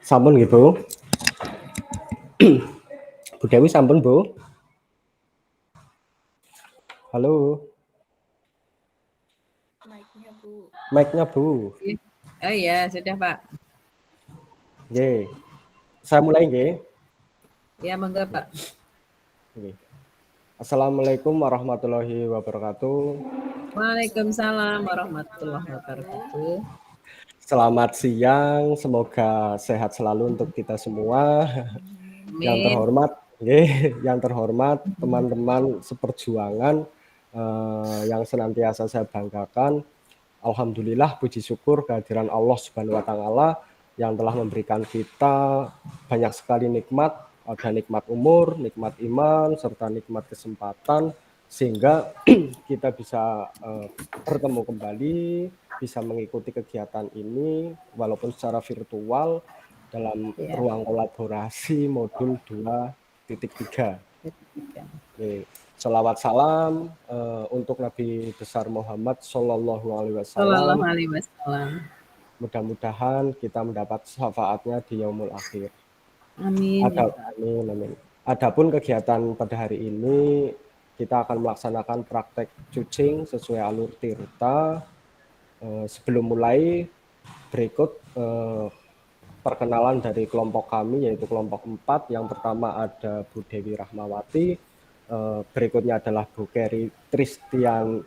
Sampun nggih, Bu. Bu Dewi sampun, Bu. Halo. Mic-nya, Bu. Mic-nya, Bu. Oh iya, sudah, Pak. Nggih. Saya mulai nggih. Ya, monggo, Pak. Nggih. Assalamualaikum warahmatullahi wabarakatuh. Waalaikumsalam warahmatullahi wabarakatuh. Selamat siang, semoga sehat selalu untuk kita semua. Yang Amin. terhormat, nggih, yang terhormat teman-teman seperjuangan yang senantiasa saya banggakan. Alhamdulillah, puji syukur kehadiran Allah Subhanahu wa taala yang telah memberikan kita banyak sekali nikmat, ada nikmat umur, nikmat iman, serta nikmat kesempatan, sehingga kita bisa bertemu kembali, bisa mengikuti kegiatan ini walaupun secara virtual dalam ruang kolaborasi modul 2.3. Shalawat salam untuk Nabi besar Muhammad Sallallahu Alaihi Wasallam. Mudah-mudahan kita mendapat syafaatnya di yaumul akhir. Amin. Amin. Adapun kegiatan pada hari ini kita akan melaksanakan praktek cucing sesuai alur tirta. Sebelum mulai, berikut perkenalan dari kelompok kami, yaitu kelompok 4. Yang pertama ada Bu Dewi Rahmawati, berikutnya adalah Bu Keri Tristian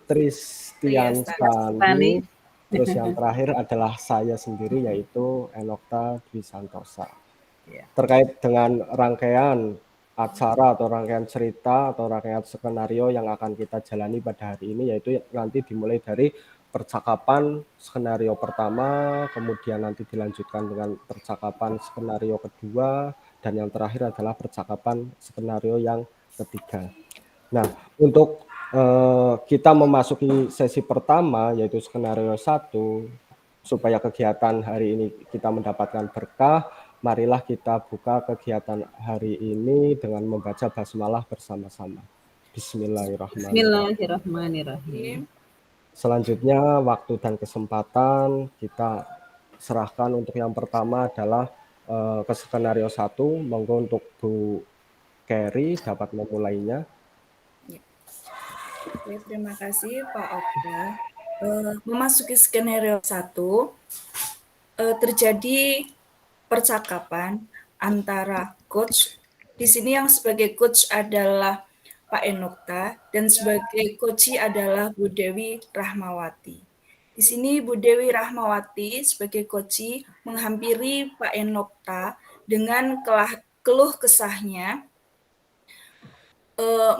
Sani, terus yang terakhir adalah saya sendiri, yaitu Enokta Dwi Santosa. Terkait dengan rangkaian acara atau rangkaian cerita atau rangkaian skenario yang akan kita jalani pada hari ini, yaitu nanti dimulai dari percakapan skenario pertama, kemudian nanti dilanjutkan dengan percakapan skenario kedua, dan yang terakhir adalah percakapan skenario yang ketiga. Nah, untuk kita memasuki sesi pertama, yaitu skenario 1, supaya kegiatan hari ini kita mendapatkan berkah, marilah kita buka kegiatan hari ini dengan membaca basmalah bersama-sama. Bismillahirrahmanirrahim. Selanjutnya, waktu dan kesempatan kita serahkan untuk yang pertama adalah ke skenario 1. Monggo untuk Bu Keri dapat memulainya. Oke, terima kasih Pak Okta. Memasuki skenario 1, terjadi percakapan antara coach. Di sini yang sebagai coach adalah Pak Enokta dan sebagai coachi adalah Bu Dewi Rahmawati. Di sini Bu Dewi Rahmawati sebagai coachi menghampiri Pak Enokta dengan keluh kesahnya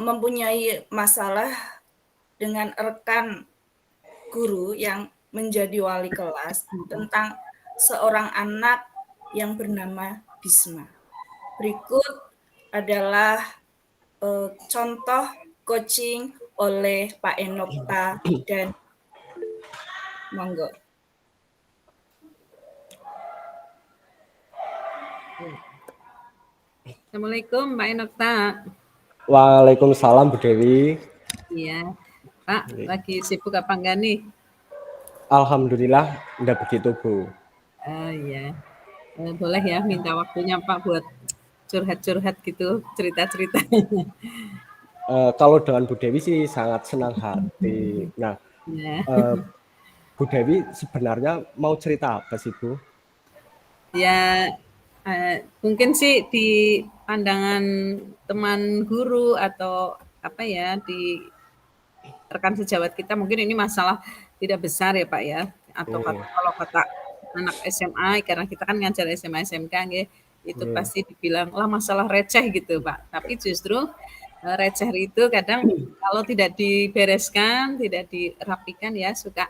mempunyai masalah dengan rekan guru yang menjadi wali kelas tentang seorang anak yang bernama Bisma. Berikut adalah contoh coaching oleh Pak Enokta dan monggo. Assalamualaikum, Pak Enokta. Waalaikumsalam, Bu Dewi. Iya, Pak, lagi sibuk apa enggak nih? Alhamdulillah, enggak begitu, Bu. Iya, boleh ya minta waktunya Pak buat curhat-curhat gitu, cerita-cerita. Kalau dengan Bu Dewi sih sangat senang hati. Nah, Bu Dewi sebenarnya mau cerita apa sih, Bu? Ya, mungkin sih di pandangan teman guru atau apa ya, di rekan sejawat kita mungkin ini masalah tidak besar ya Pak ya, atau kalau kata anak SMA, karena kita kan ngajar SMA SMK itu pasti dibilang lah masalah receh gitu Pak. Tapi justru receh itu kadang kalau tidak dibereskan, tidak dirapikan ya suka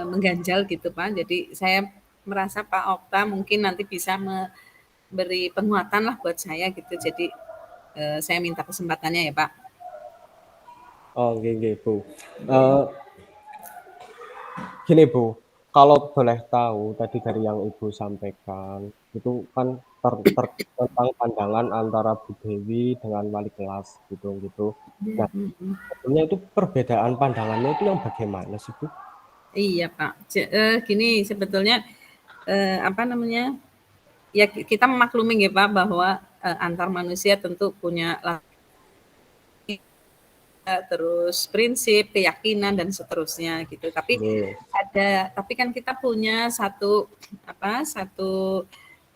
mengganjal gitu Pak. Jadi saya merasa Pak Okta mungkin nanti bisa memberi penguatan lah buat saya gitu. Jadi saya minta kesempatannya ya Pak. Oh, nggih, Bu. Gini, Bu, kalau boleh tahu tadi dari yang Ibu sampaikan, itu kan tentang pandangan antara Bu Dewi dengan wali kelas gitu. Nah, sebetulnya itu perbedaan pandangannya itu yang bagaimana sih, Bu? Iya Pak, gini sebetulnya apa namanya, ya kita memaklumi ya Pak bahwa antar manusia tentu punya terus prinsip, keyakinan dan seterusnya gitu. Tapi kan kita punya satu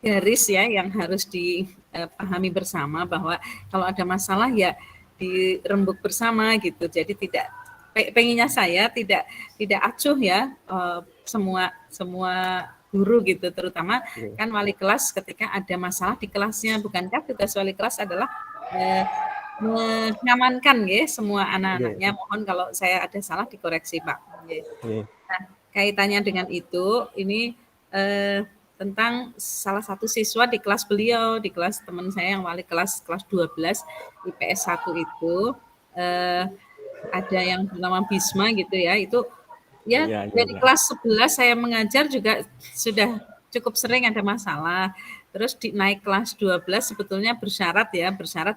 garis ya yang harus dipahami bersama bahwa kalau ada masalah ya dirembuk bersama gitu. Jadi tidak pengennya saya tidak acuh ya semua guru gitu, terutama kan wali kelas ketika ada masalah di kelasnya. Bukankah tugas wali kelas adalah mengamankan ya semua anak-anaknya. Mohon kalau saya ada salah dikoreksi Pak. Nah, kaitannya dengan itu ini tentang salah satu siswa di kelas beliau, di kelas teman saya yang wali kelas 12 IPS 1 itu ada yang bernama Bisma gitu ya. Itu ya dari kelas 11 saya mengajar juga sudah cukup sering ada masalah. Terus naik kelas 12 sebetulnya bersyarat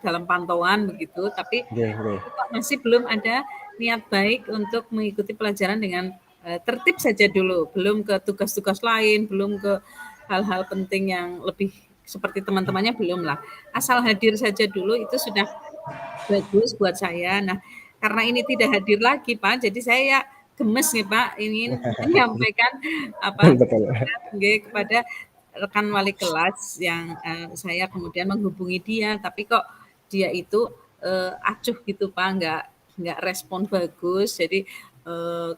dalam pantauan begitu, tapi masih belum ada niat baik untuk mengikuti pelajaran dengan tertib saja dulu, belum ke tugas-tugas lain, belum ke hal-hal penting yang lebih seperti teman-temannya belum lah. Asal hadir saja dulu itu sudah bagus buat saya. Nah, karena ini tidak hadir lagi Pak, jadi saya gemes nih Pak, ingin menyampaikan kepada rekan wali kelas yang saya kemudian menghubungi dia, tapi kok dia itu acuh gitu Pak, nggak respon bagus. Jadi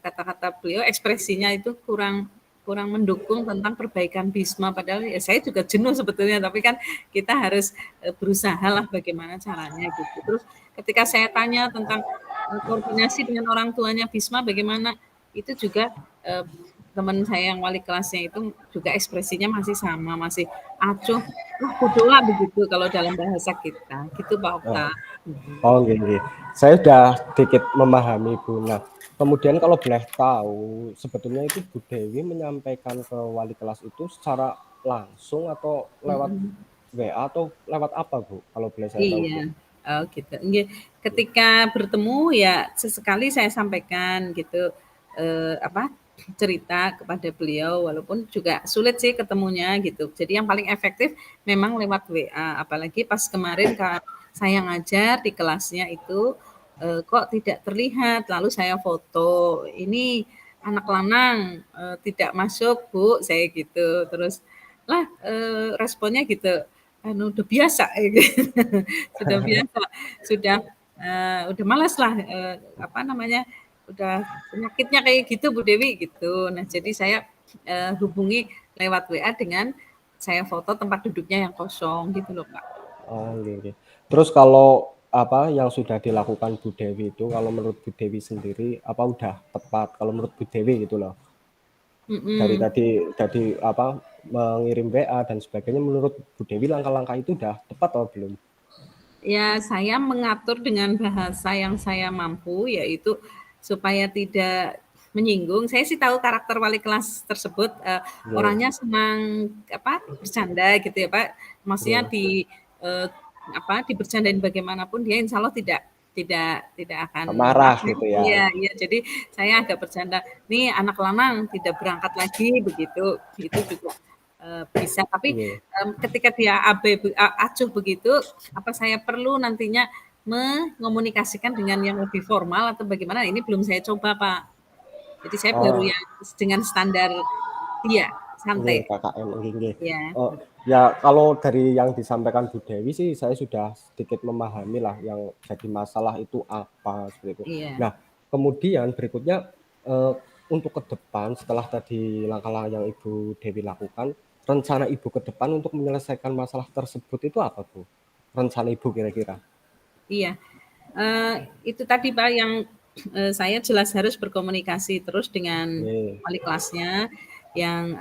kata-kata beliau, ekspresinya itu kurang mendukung tentang perbaikan Bisma. Padahal ya saya juga jenuh sebetulnya, tapi kan kita harus berusaha lah bagaimana caranya gitu. Terus ketika saya tanya tentang koordinasi dengan orang tuanya Bisma bagaimana, itu juga teman saya yang wali kelasnya itu juga ekspresinya masih sama, masih acuh, kudola begitu kalau dalam bahasa kita, gitu Pak Okta. Oh, gini. Saya sudah sedikit memahami Bu. Nah, kemudian kalau boleh tahu, sebetulnya itu Bu Dewi menyampaikan ke wali kelas itu secara langsung atau lewat WA atau lewat apa Bu? Kalau boleh saya tahu. Iya, oh gitu. Ketika bertemu ya sesekali saya sampaikan gitu cerita kepada beliau, walaupun juga sulit sih ketemunya gitu. Jadi yang paling efektif memang lewat WA, apalagi pas kemarin saya ngajar di kelasnya itu kok tidak terlihat, lalu saya foto, ini anak lanang tidak masuk Bu, saya gitu. Terus lah responnya gitu, udah biasa sudah biasa, udah malas lah udah penyakitnya kayak gitu Bu Dewi gitu. Nah jadi saya hubungi lewat WA dengan saya foto tempat duduknya yang kosong gitu loh Pak. Oh gitu. Terus kalau yang sudah dilakukan Bu Dewi itu, kalau menurut Bu Dewi sendiri apa udah tepat? Kalau menurut Bu Dewi gitu loh. Dari tadi mengirim WA dan sebagainya, menurut Bu Dewi langkah-langkah itu udah tepat atau belum? Ya saya mengatur dengan bahasa yang saya mampu, yaitu supaya tidak menyinggung. Saya sih tahu karakter wali kelas tersebut, orangnya senang bercanda gitu ya Pak. Maksudnya dibercandain bagaimanapun dia insya Allah tidak akan marah gitu ya. Iya. Jadi saya agak bercanda. Nih anak lanang tidak berangkat lagi begitu. Itu juga bisa. Tapi ketika dia acuh begitu, apa saya perlu nantinya mengomunikasikan dengan yang lebih formal atau bagaimana? Ini belum saya coba Pak. Jadi saya baru yang dengan standar dia santai. KKM Ya. Ya kalau dari yang disampaikan Bu Dewi sih saya sudah sedikit memahami lah yang jadi masalah itu apa seperti itu. Iya. Nah kemudian berikutnya untuk ke depan setelah tadi langkah-langkah yang Ibu Dewi lakukan, rencana Ibu ke depan untuk menyelesaikan masalah tersebut itu apa Bu? Rencana Ibu kira-kira? Iya, itu tadi Pak yang saya jelas harus berkomunikasi terus dengan wali kelasnya yang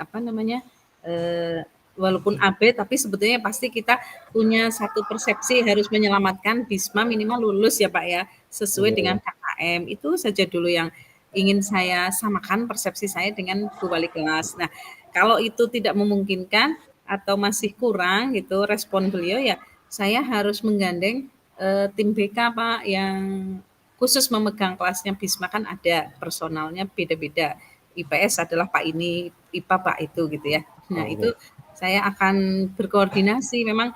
walaupun AB tapi sebetulnya pasti kita punya satu persepsi harus menyelamatkan Bisma minimal lulus ya Pak ya, sesuai dengan KKM. Itu saja dulu yang ingin saya samakan persepsi saya dengan Bu Wali kelas. Nah, kalau itu tidak memungkinkan atau masih kurang gitu respon beliau ya saya harus menggandeng tim BK Pak yang khusus memegang kelasnya Bisma, kan ada personalnya beda-beda. IPS adalah Pak ini, IPA Pak itu gitu ya. Nah itu saya akan berkoordinasi. Memang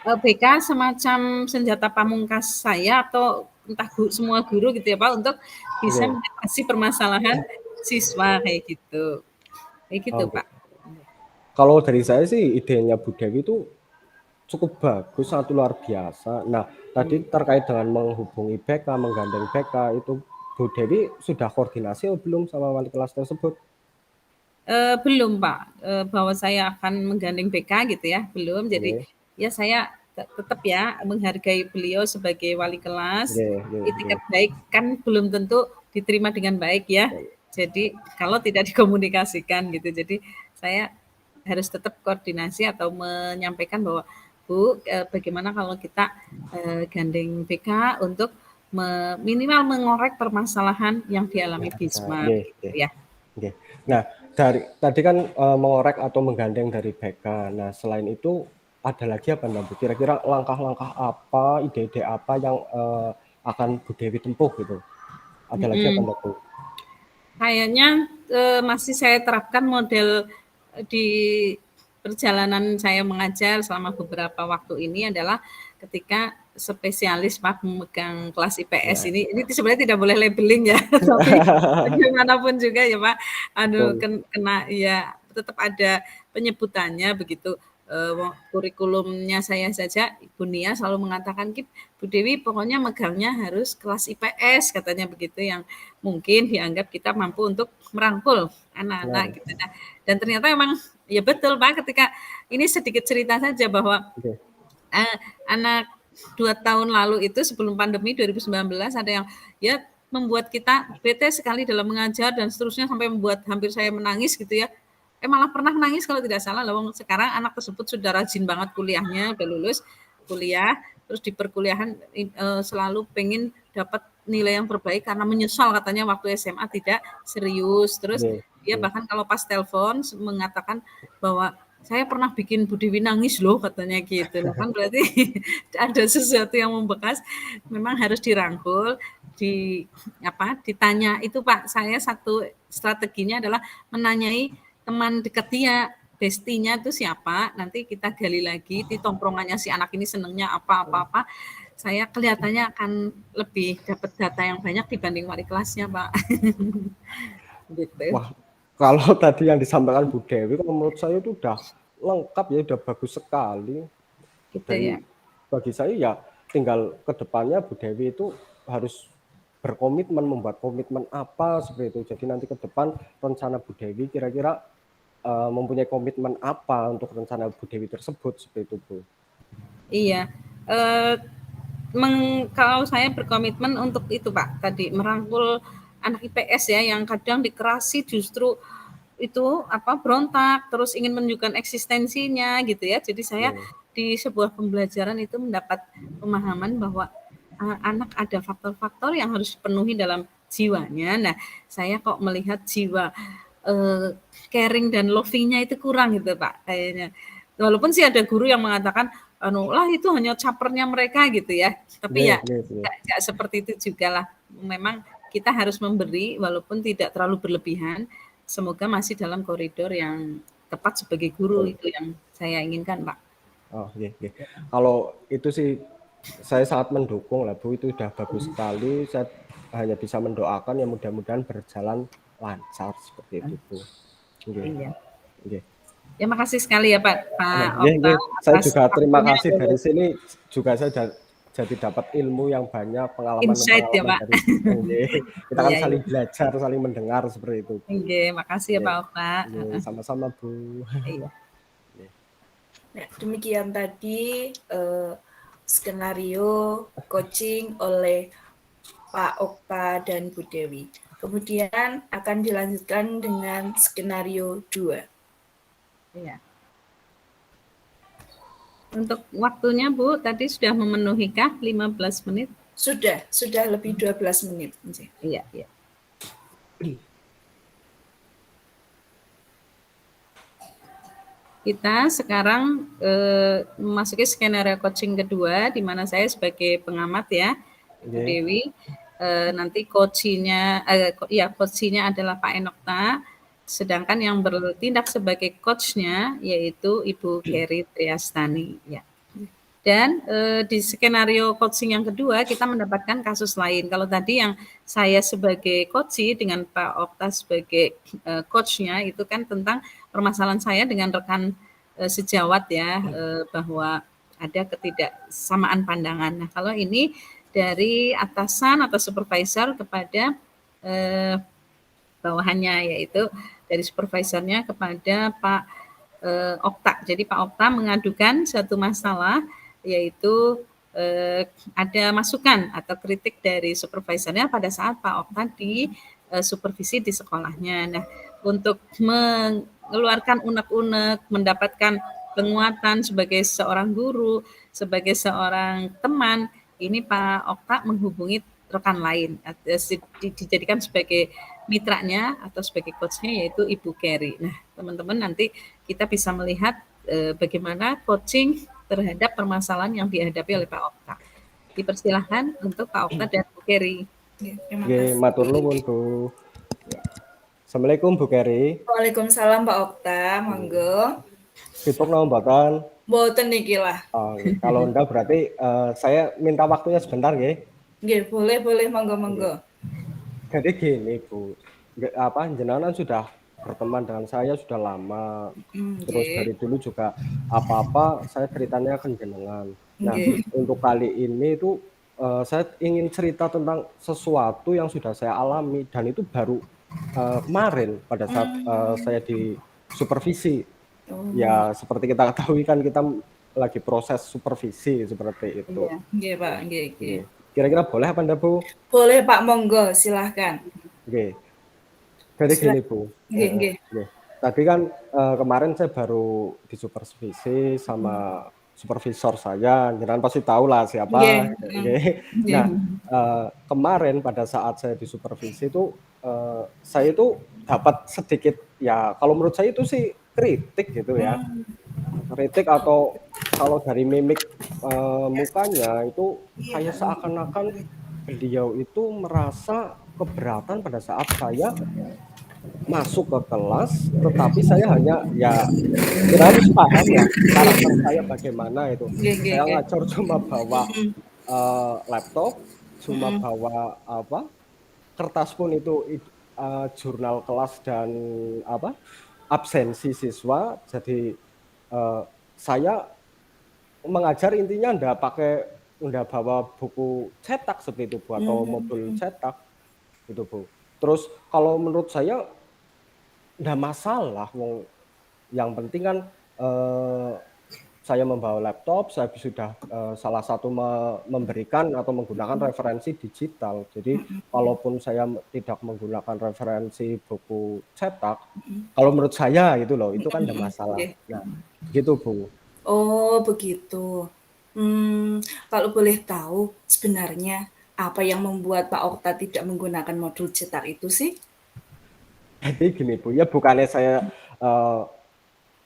BK semacam senjata pamungkas saya atau entah semua guru gitu ya Pak untuk bisa Oke. mengatasi permasalahan siswa kayak gitu. Kayak gitu Oke. Pak. Kalau dari saya sih idenya Bu Dewi itu cukup bagus, sangat luar biasa. Nah, tadi terkait dengan menghubungi BK, menggandeng BK itu Bu Dewi sudah koordinasi atau belum sama wali kelas tersebut? Belum Pak, bahwa saya akan menggandeng BK gitu ya, belum. Jadi Oke. ya saya tetap ya menghargai beliau sebagai wali kelas. Oke, oke, oke. Itikat baik kan belum tentu diterima dengan baik ya. Baik. Jadi kalau tidak dikomunikasikan gitu. Jadi saya harus tetap koordinasi atau menyampaikan bahwa Bu, bagaimana kalau kita gandeng BK untuk minimal mengorek permasalahan yang dialami Bisma Oke, oke. gitu ya. Oke. Nah, dari tadi kan mengorek atau menggandeng dari BK. Nah, selain itu ada lagi apa Mbak Bu? Kira-kira langkah-langkah apa, ide-ide apa yang akan Bu Dewi tempuh gitu? Ada lagi apa Mbak Bu? Kayaknya masih saya terapkan model di perjalanan saya mengajar selama beberapa waktu ini adalah ketika spesialis Pak memegang kelas IPS Ya, ini sebenarnya tidak boleh labeling ya, tapi bagaimanapun juga ya Pak, betul. kena ya tetap ada penyebutannya begitu. Kurikulumnya saya saja Ibu Nia selalu mengatakan Bu Dewi pokoknya megangnya harus kelas IPS katanya begitu yang mungkin dianggap kita mampu untuk merangkul Nah, anak-anak gitu. Nah, dan ternyata memang ya betul Pak ketika ini sedikit cerita saja bahwa oke. anak 2 tahun lalu itu sebelum pandemi 2019 ada yang ya membuat kita bete sekali dalam mengajar dan seterusnya sampai membuat hampir saya menangis gitu ya. Malah pernah menangis kalau tidak salah. Lawang sekarang anak tersebut sudah rajin banget kuliahnya, udah lulus kuliah, terus di perkuliahan selalu pengen dapat nilai yang terbaik karena menyesal katanya waktu SMA tidak serius. Terus Oke, dia oke. bahkan kalau pas telepon mengatakan bahwa saya pernah bikin Bu Dewi nangis loh katanya gitu. Nah, kan berarti ada sesuatu yang membekas, memang harus dirangkul, ditanya itu Pak. Saya satu strateginya adalah menanyai teman dekat dia, bestinya itu siapa, nanti kita gali lagi di tongkrongannya si anak ini senengnya apa, saya kelihatannya akan lebih dapat data yang banyak dibanding wali kelasnya Pak. Gitu. Wah, kalau tadi yang disampaikan Bu Dewi, kalau menurut saya itu udah lengkap ya, udah bagus sekali. Gitu Dan ya. bagi saya ya tinggal ke depannya Bu Dewi itu harus berkomitmen, membuat komitmen apa seperti itu. Jadi nanti ke depan rencana Bu Dewi kira-kira mempunyai komitmen apa untuk rencana Bu Dewi tersebut seperti itu Bu. Iya. Kalau saya berkomitmen untuk itu Pak, tadi merangkul anak IPS ya yang kadang dikerasi justru itu berontak terus ingin menunjukkan eksistensinya gitu ya. Jadi saya di sebuah pembelajaran itu mendapat pemahaman bahwa anak ada faktor-faktor yang harus dipenuhi dalam jiwanya. Nah, saya kok melihat jiwa caring dan loving-nya itu kurang gitu Pak kayaknya. Walaupun sih ada guru yang mengatakan lah itu hanya capernya mereka gitu ya. Tapi ya nggak seperti itu juga lah. Memang kita harus memberi walaupun tidak terlalu berlebihan. Semoga masih dalam koridor yang tepat sebagai guru itu yang saya inginkan Pak. Oh iya. Kalau itu sih saya sangat mendukung lah Bu, itu udah bagus sekali. Saya hanya bisa mendoakan ya mudah-mudahan berjalan lancar seperti itu Bu. Iya. Oke. Ya makasih sekali ya Pak Okta Saya atas juga terima waktunya. kasih dari sini juga saya jadi dapat ilmu yang banyak, Insight ya pengalaman-pengalaman Pak. dari kita kan Iya, saling iya. belajar, saling mendengar seperti itu Bu. Makasih ya Pak Okta. Sama-sama Bu. Iya. Nah, demikian tadi skenario coaching oleh Pak Okta dan Bu Dewi. Kemudian akan dilanjutkan dengan skenario 2. Iya. Untuk waktunya Bu, tadi sudah memenuhi kah 15 menit? Sudah lebih 12 menit. Iya. Kita sekarang memasuki skenario coaching kedua, di mana saya sebagai pengamat ya, Bu Dewi. Nanti coachnya adalah Pak Enokta. sedangkan yang bertindak sebagai coach-nya yaitu Ibu Keri Triastani ya. Dan di skenario coaching yang kedua kita mendapatkan kasus lain. Kalau tadi yang saya sebagai coachee dengan Pak Okta sebagai coach-nya itu kan tentang permasalahan saya dengan rekan sejawat ya, bahwa ada ketidaksamaan pandangan. Nah, kalau ini dari atasan atau supervisor kepada bawahannya, yaitu dari supervisornya kepada Pak Okta. Jadi Pak Okta mengadukan satu masalah, yaitu ada masukan atau kritik dari supervisornya pada saat Pak Okta di supervisi di sekolahnya. Nah, untuk mengeluarkan unek-unek, mendapatkan penguatan sebagai seorang guru, sebagai seorang teman, ini Pak Okta menghubungi rekan lain, dijadikan sebagai mitranya atau sebagai coachnya yaitu Ibu Keri. Nah, teman-teman nanti kita bisa melihat bagaimana coaching terhadap permasalahan yang dihadapi oleh Pak Okta. Dipersilahkan untuk Pak Okta dan Bu Keri. Terima Nggih, kasih. matur nuwun, Bu. Assalamualaikum Bu Keri. Waalaikumsalam Pak Okta, monggo. Sibuk napa mboten? Mboten niki lah. Oh, kalau enggak berarti saya minta waktunya sebentar nggih. Nggih, boleh, monggo. Jadi gini Bu, jenengan sudah berteman dengan saya sudah lama, terus Nggih. dari dulu juga apa-apa saya ceritanya ke jenengan. Nah, Nggih. untuk kali ini itu saya ingin cerita tentang sesuatu yang sudah saya alami dan itu baru kemarin pada saat saya di supervisi. Oh, Ya, seperti kita ketahui kan kita lagi proses supervisi seperti itu. Iya. nggih Pak, nggih. Oke. Kira-kira boleh apa enggak, Bu? Boleh Pak, monggo, silahkan. Oke. Jadi gini, Bu. Nggih. Nggih. Tadi kan kemarin saya baru disupervisi sama supervisor saya, jenengan pasti tahu lah siapa. Nggih. Nah, kemarin pada saat saya disupervisi itu saya itu dapat sedikit ya kalau menurut saya itu sih kritik gitu ya. Kritik atau kalau dari mimik mukanya itu kayak seakan-akan beliau itu merasa keberatan pada saat saya masuk ke kelas, tetapi saya hanya ya kita harus paham lah karakter saya bagaimana itu. Saya Nggih. ngajar cuma bawa laptop, cuma bawa kertas pun itu jurnal kelas dan absensi siswa. Jadi saya mengajar intinya ndak bawa buku cetak seperti itu Bu, atau modul cetak gitu Bu. Terus kalau menurut saya ndak masalah, wong yang penting kan saya membawa laptop, saya sudah salah satu memberikan atau menggunakan referensi digital. Jadi kalaupun saya tidak menggunakan referensi buku cetak, kalau menurut saya gitu loh, itu kan ndak masalah. Nah, gitu Bu. Oh, begitu. Kalau boleh tahu sebenarnya apa yang membuat Pak Okta tidak menggunakan modul cetak itu sih? Jadi gini Bu, ya bukannya saya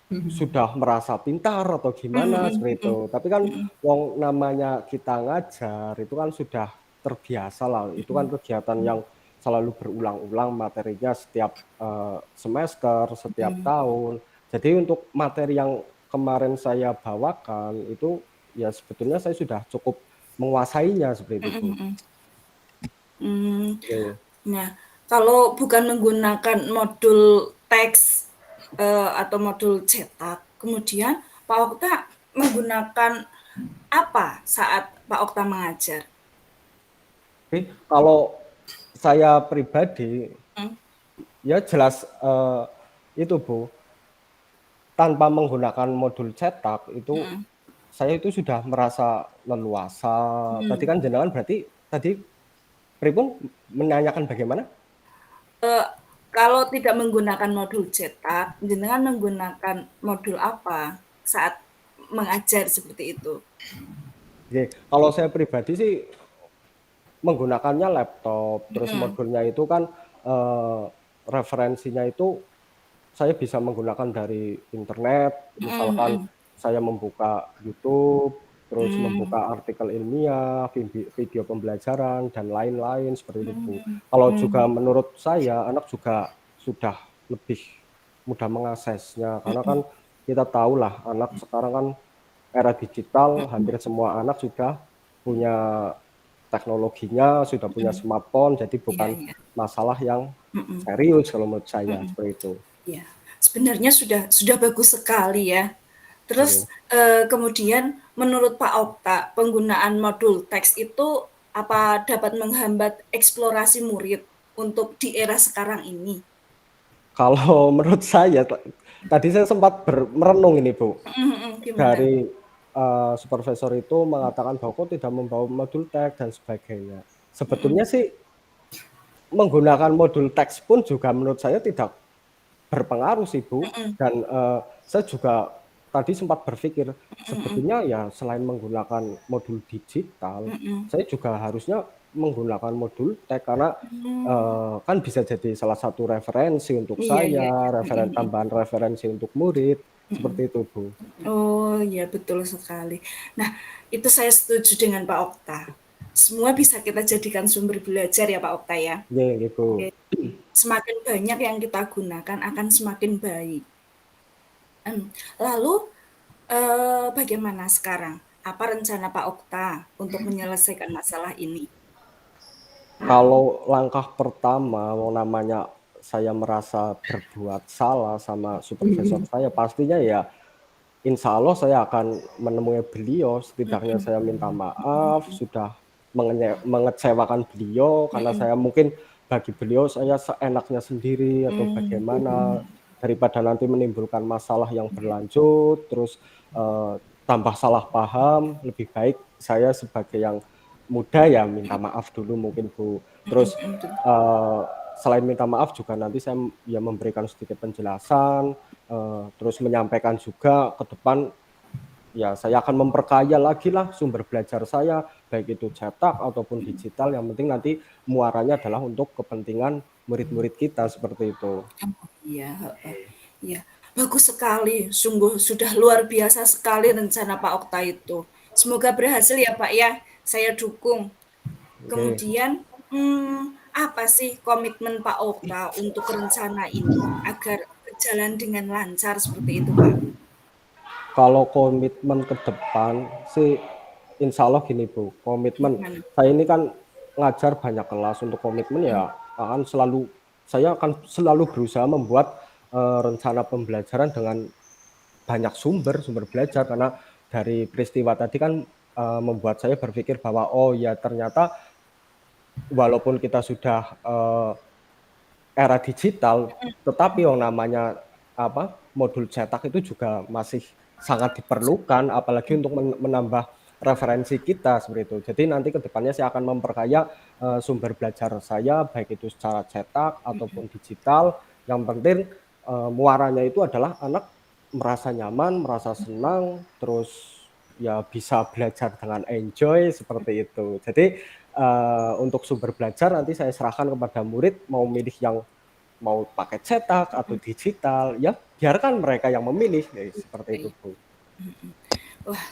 sudah merasa pintar atau gimana seperti itu. Tapi kan wong namanya kita ngajar itu kan sudah terbiasa lah. Itu kan kegiatan yang selalu berulang-ulang materinya setiap semester, setiap tahun. Jadi untuk materi yang kemarin saya bawakan itu ya sebetulnya saya sudah cukup menguasainya seperti itu. Oke. Nah, kalau bukan menggunakan modul teks atau modul cetak, kemudian Pak Okta menggunakan apa saat Pak Okta mengajar? Oke, kalau saya pribadi ya jelas itu Bu, tanpa menggunakan modul cetak itu saya itu sudah merasa leluasa. Tadi kan jenengan berarti tadi pripun menanyakan bagaimana? Kalau tidak menggunakan modul cetak, jenengan menggunakan modul apa saat mengajar seperti itu? Oke, kalau saya pribadi sih menggunakannya laptop, terus modulnya itu kan referensinya itu saya bisa menggunakan dari internet, misalkan saya membuka YouTube, terus membuka artikel ilmiah, video pembelajaran dan lain-lain seperti itu. Kalau juga menurut saya anak juga sudah lebih mudah mengaksesnya. Karena kan kita tahulah anak sekarang kan era digital, hampir semua anak sudah punya teknologinya, sudah punya smartphone, jadi bukan Iya. masalah yang serius kalau menurut saya, seperti itu. Ya, sebenarnya sudah bagus sekali ya. Terus kemudian menurut Pak Okta, penggunaan modul teks itu apa dapat menghambat eksplorasi murid untuk di era sekarang ini? Kalau menurut saya, tadi saya sempat merenung ini Bu, Gimana? dari supervisor itu mengatakan bahwa kok tidak membawa modul teks dan sebagainya. Sebetulnya sih menggunakan modul teks pun juga menurut saya tidak berpengaruh sih Bu, dan saya juga tadi sempat berpikir sebetulnya ya selain menggunakan modul digital, saya juga harusnya menggunakan modul teks karena kan bisa jadi salah satu referensi untuk Iya, iya, saya, iya. tambahan referensi untuk murid, seperti itu Bu. Oh ya, betul sekali. Nah, itu saya setuju dengan Pak Okta. Semua bisa kita jadikan sumber belajar ya Pak Okta ya. Iya gitu. Oke. Semakin banyak yang kita gunakan akan semakin baik. Lalu bagaimana sekarang? Apa rencana Pak Okta untuk menyelesaikan masalah ini? Kalau langkah pertama, namanya saya merasa berbuat salah sama supervisor saya, pastinya ya insya Allah saya akan menemui beliau, setidaknya saya minta maaf, sudah mengecewakan beliau, karena saya mungkin bagi beliau saya seenaknya sendiri atau bagaimana, daripada nanti menimbulkan masalah yang berlanjut, terus tambah salah paham, lebih baik saya sebagai yang muda ya minta maaf dulu mungkin Bu. Terus selain minta maaf juga nanti saya ya memberikan sedikit penjelasan, terus menyampaikan juga ke depan ya saya akan memperkaya lagi lah sumber belajar saya, baik itu cetak ataupun digital, yang penting nanti muaranya adalah untuk kepentingan murid-murid kita, seperti itu. Iya, iya. Bagus sekali, sungguh sudah luar biasa sekali rencana Pak Okta itu. Semoga berhasil ya Pak ya, saya dukung. Oke. Kemudian, apa sih komitmen Pak Okta untuk rencana ini agar berjalan dengan lancar seperti itu Pak? Kalau komitmen ke depan sih insya Allah gini Bu, komitmen Gimana? saya ini kan ngajar banyak kelas, untuk komitmen ya saya akan selalu berusaha membuat rencana pembelajaran dengan banyak sumber belajar, karena dari peristiwa tadi kan membuat saya berpikir bahwa oh ya ternyata walaupun kita sudah era digital, tetapi yang namanya modul cetak itu juga masih sangat diperlukan, apalagi untuk menambah referensi kita, seperti itu. Jadi nanti ke depannya saya akan memperkaya sumber belajar saya, baik itu secara cetak ataupun digital. Yang penting muaranya itu adalah anak merasa nyaman, merasa senang, terus ya bisa belajar dengan enjoy, seperti itu. Jadi untuk sumber belajar nanti saya serahkan kepada murid, mau milih yang mau pakai cetak atau digital, ya biarkan mereka yang memilih, ya, seperti itu Bu. Wah,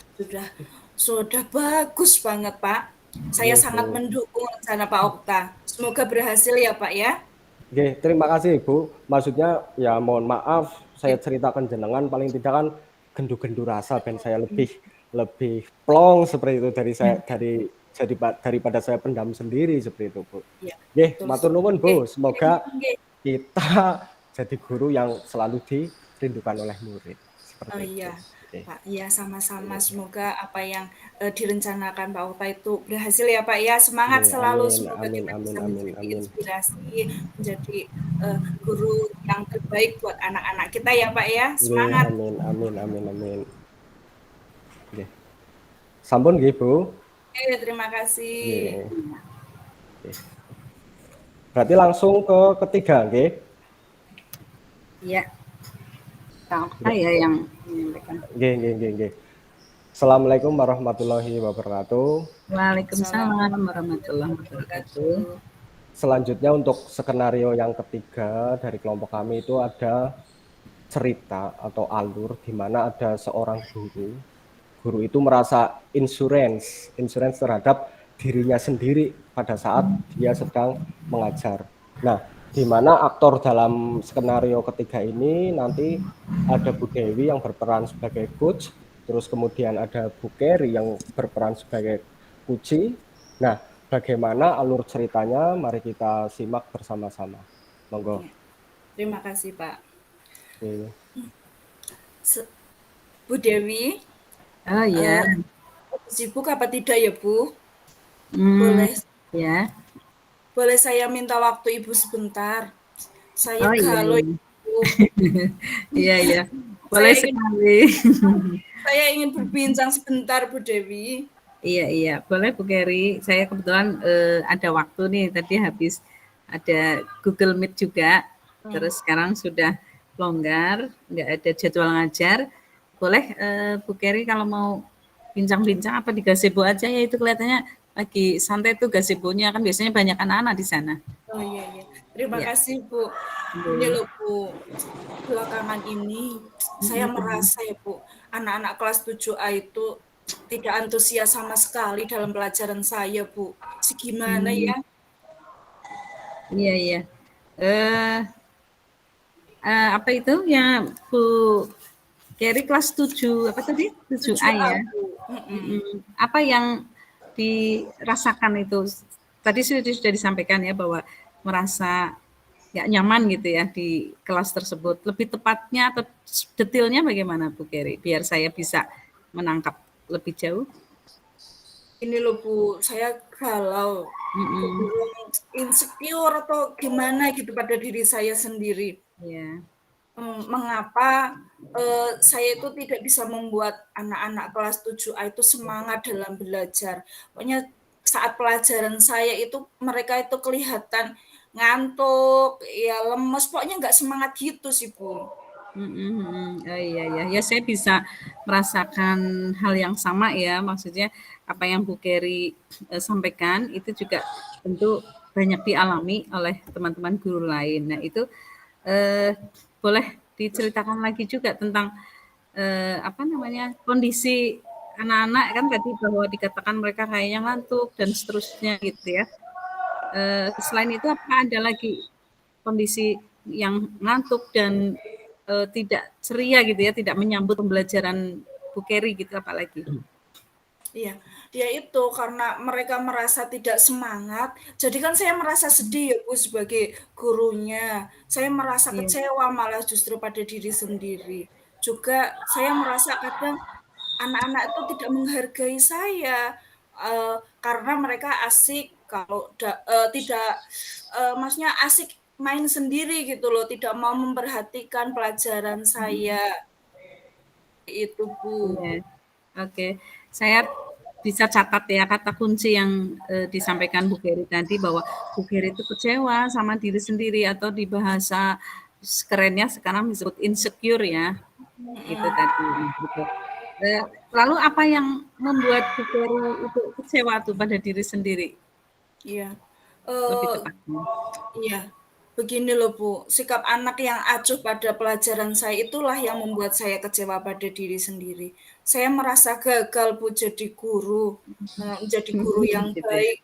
sudah bagus banget Pak. Saya Oke sangat Bu. mendukung rencana Pak Okta. Semoga berhasil ya Pak ya. Oke, terima kasih Bu. Maksudnya ya mohon maaf saya ceritakan jenengan, paling tidak kan gendu-gendu rasa ben saya lebih plong seperti itu daripada saya pendam sendiri, seperti itu Bu. Iya, Nggih, betul matur sekali. nuwun Nggih, Bu. Semoga nggih. kita jadi guru yang selalu dirindukan oleh murid, Oh seperti itu. iya, Oke. Pak. Iya, sama-sama. Semoga apa yang direncanakan Pak Okta itu berhasil ya Pak ya. Semangat Oke, selalu. amin, Semoga amin, kita amin, bisa amin, menjadi amin. inspirasi, menjadi guru yang terbaik buat anak-anak kita ya Pak ya. Nggih, Semangat. amin, amin, amin, amin. Nggih. Sampun nggih Bu. Oke, terima kasih. Nggih. Nggih. Berarti langsung ke ketiga nggih. Iya. Pak Okta ya yang menyampaikan. Nggih. Assalamualaikum warahmatullahi wabarakatuh. Waalaikumsalam warahmatullahi wabarakatuh. Selanjutnya untuk skenario yang ketiga dari kelompok kami itu ada cerita atau alur di mana ada seorang guru. Guru itu merasa insurance terhadap dirinya sendiri pada saat dia sedang mengajar. Nah, di mana aktor dalam skenario ketiga ini nanti ada Bu Dewi yang berperan sebagai coach, terus kemudian ada Bu Kerry yang berperan sebagai Puji. Nah, bagaimana alur ceritanya? Mari kita simak bersama-sama. Monggo. Terima kasih, Pak. Oke. Bu Dewi, Oh ya, sibuk apa tidak ya, Bu? hmm, Boleh ya, boleh saya minta waktu Ibu sebentar? Saya oh iya, galau, iya, Ibu. iya, iya, boleh Saya ingin sekali. saya ingin berbincang sebentar, Bu Dewi. Iya, iya, boleh Bu Kerry. Saya kebetulan ada waktu nih, tadi habis ada Google Meet juga, terus sekarang sudah longgar, nggak ada jadwal ngajar. Boleh Bu Kerry kalau mau bincang-bincang apa di gazebo aja ya, itu kelihatannya lagi santai tuh gazebonya, kan biasanya banyak anak-anak di sana. Oh iya, iya. Terima Iya. kasih, Bu. Ini loh, Bu. Belakangan ini saya merasa ya, Bu, anak-anak kelas 7A itu tidak antusias sama sekali dalam pelajaran saya, Bu. Segimana Hmm, ya? iya, iya. Eh, apa itu ya Bu Kerry kelas 7 apa tadi? 7A 7A, ya. Bu. Apa yang dirasakan itu? Tadi sudah disampaikan ya bahwa merasa nggak nyaman gitu ya di kelas tersebut. Lebih tepatnya atau detailnya bagaimana Bu Kerry? Biar saya bisa menangkap lebih jauh. Ini loh, Bu, saya galau. Mm-mm. Kekurung insecure atau gimana gitu pada diri saya sendiri. Ya. Mengapa saya itu tidak bisa membuat anak-anak kelas 7A itu semangat dalam belajar. Pokoknya saat pelajaran saya itu mereka itu kelihatan ngantuk, ya lemes, pokoknya nggak semangat gitu sih, Bu. Oh, iya, iya. Ya saya bisa merasakan hal yang sama ya, maksudnya apa yang Bu Kerry sampaikan itu juga tentu banyak dialami oleh teman-teman guru lain. Nah itu boleh diceritakan lagi juga tentang apa namanya kondisi anak-anak kan tadi bahwa dikatakan mereka kayaknya ngantuk dan seterusnya gitu ya. Selain itu apa ada lagi kondisi yang ngantuk dan tidak ceria gitu ya, tidak menyambut pembelajaran Bu Kerry gitu apalagi? Iya, ya itu karena mereka merasa tidak semangat. Jadi kan saya merasa sedih ya Bu sebagai gurunya. Saya merasa Iya, kecewa malah justru pada diri sendiri. Juga saya merasa kadang anak-anak itu tidak menghargai saya karena mereka asik kalau tidak maksudnya asik main sendiri gitu loh, tidak mau memperhatikan pelajaran saya itu Bu. iya. Oke, saya bisa catat ya kata kunci yang disampaikan Bu Kerry tadi bahwa Bu Kerry itu kecewa sama diri sendiri atau di bahasa kerennya sekarang disebut insecure ya, itu tadi. Gitu. Eh, Lalu apa yang membuat Bu Kerry itu kecewa tuh pada diri sendiri Iya. lebih Eee, tepatnya? iya. Begini loh, Bu, sikap anak yang acuh pada pelajaran saya itulah yang membuat saya kecewa pada diri sendiri. Saya merasa gagal, Bu, jadi guru, menjadi guru yang Gitu ya. baik.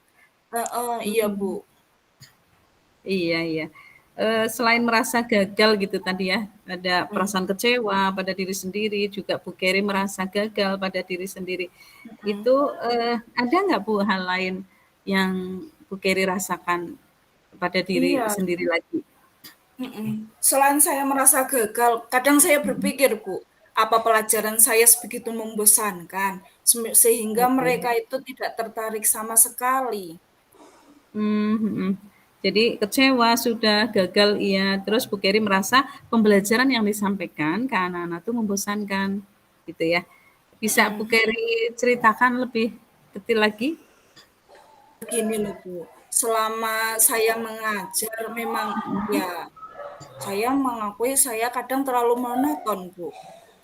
Heeh, iya, Bu. Iya, iya. Selain merasa gagal gitu tadi ya, ada Mhm, perasaan kecewa pada diri sendiri, juga Bu Kerry merasa gagal pada diri sendiri. mhm. Itu ada nggak Bu hal lain yang Bu Kerry rasakan pada diri Iya, sendiri lagi? selain saya merasa gagal, kadang saya berpikir, Bu, apa pelajaran saya sebegitu membosankan, sehingga Oke. mereka itu tidak tertarik sama sekali. Mhm. Jadi kecewa sudah, gagal iya, terus Bu Kerry merasa pembelajaran yang disampaikan ke anak-anak itu membosankan, gitu ya. Bisa Bu Mhm. Kerry ceritakan lebih detail lagi? Begini loh Bu, selama saya mengajar memang ya saya mengakui saya kadang terlalu monoton Bu,